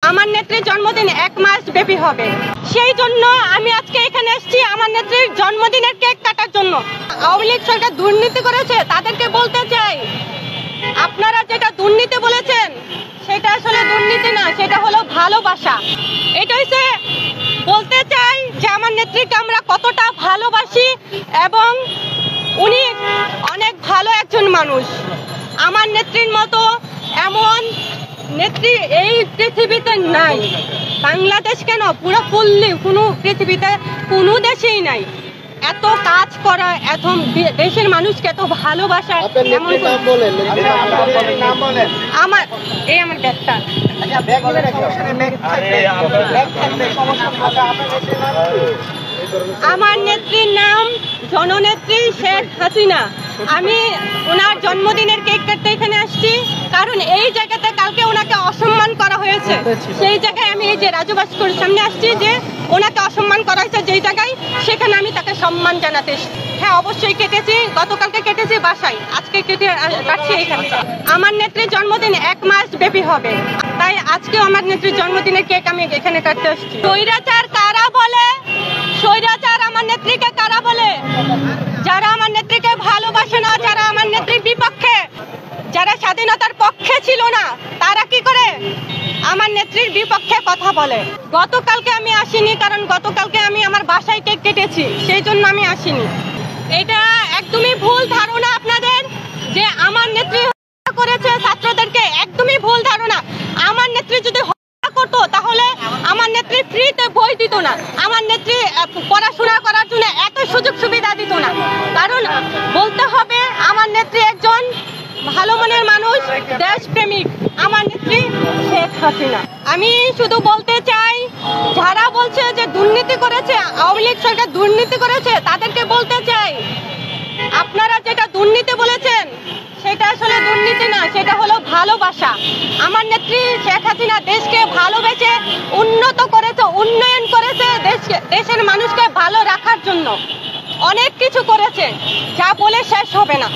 আমার নেত্রীর জন্মদিন 1 মাস ব্যাপী হবে। সেই জন্য আমি আজকে এখানে এসেছি আমার নেত্রীর জন্মদিনের কেক কাটার জন্য। আওয়ামী লীগ সরকার দুর্নীতি করেছে, তাদেরকে বলতে চাই আপনারা যেটা দুর্নীতি বলেছেন সেটা আসলে দুর্নীতি না, সেটা হলো ভালোবাসা। এটা হচ্ছে বলতে চাই যে আমার নেত্রীকে আমরা কতটা ভালোবাসি এবং উনি অনেক ভালো একজন মানুষ। আমার নেত্রীর মতো এমন নেত্রী এই পৃথিবীতে নাই। বাংলাদেশ কেন, পুরো ফুললি কোনো পৃথিবীতে কোনো দেশেই নাই। এত কাজ করা, এত দেশের মানুষকে এত ভালোবাসা। এমন আমার এই আমার ব্যাগটা আমার নেত্রীর নাম জননেত্রী শেখ হাসিনা। আমি ওনার জন্মদিনের কেক কাটতে এখানে আসছি, কারণ এই জায়গাতে কালকে ওনাকে অসম্মান করা হয়েছে। সেই জায়গায় আমি এই যে রাজু ভাস্কর সামনে আসছি যে ওনাকে অসম্মান করা হয়েছে যেই জায়গায়, সেখানে আমি তাকে সম্মান জানাতে এসেছি। হ্যাঁ, অবশ্যই কেটেছি, গতকালকে কেটেছি বাসায়, আজকে কাটছি এখানে। আমার নেত্রীর জন্মদিন 1 মাস ব্যাপী হবে, তাই আজকেও আমার নেত্রীর জন্মদিনের কেক আমি এখানে কাটতে আসছি। স্বৈরাচার কারা বলে? স্বৈরাচার আমার নেত্রীকে কারা বলে? যারা আমার নেত্রীকে ভালোবাসে না, যারা আমার নেত্রীর বিপক্ষে, যারা স্বাধীনতার পক্ষে ছিল না, তারা কি করে আমার নেত্রীর বিপক্ষে কথা বলে। গতকালকে আমি আসিনি, কারণ গতকালকে আমি আমার বাসায় কেক কেটেছি, সেই জন্য আমি আসিনি। এটা একদমই ভুল ধারণা আপনাদের যে আমার নেত্রী হত্যা করেছে ছাত্রদেরকে, একদমই ভুল ধারণা। আমার নেত্রী যদি হত্যা করতো তাহলে আমার নেত্রী ফ্রিতে বই দিত না, আমার নেত্রী পড়াশোনা করার জন্য এত সুযোগ সুবিধা দিত না। কারণ বলতে হবে আমার নেত্রী একজন ভালো মনের মানুষ, দেশপ্রেমিক, আমার নেত্রী শেখ হাসিনা। আমি শুধু বলতে চাই যারা বলছে যে দুর্নীতি করেছে, আওয়ামী লীগ সরকার দুর্নীতি করেছে, তাদেরকে বলতে চাই আপনারা যেটা দুর্নীতি বলেছেন সেটা আসলে দুর্নীতি না, সেটা হলো ভালোবাসা। আমার নেত্রী শেখ হাসিনা দেশকে ভালোবেসে উন্নত করেছে, উন্নয়ন করেছে, দেশের মানুষকে ভালো রাখার জন্য অনেক কিছু করেছে, যা বলে শেষ হবে না।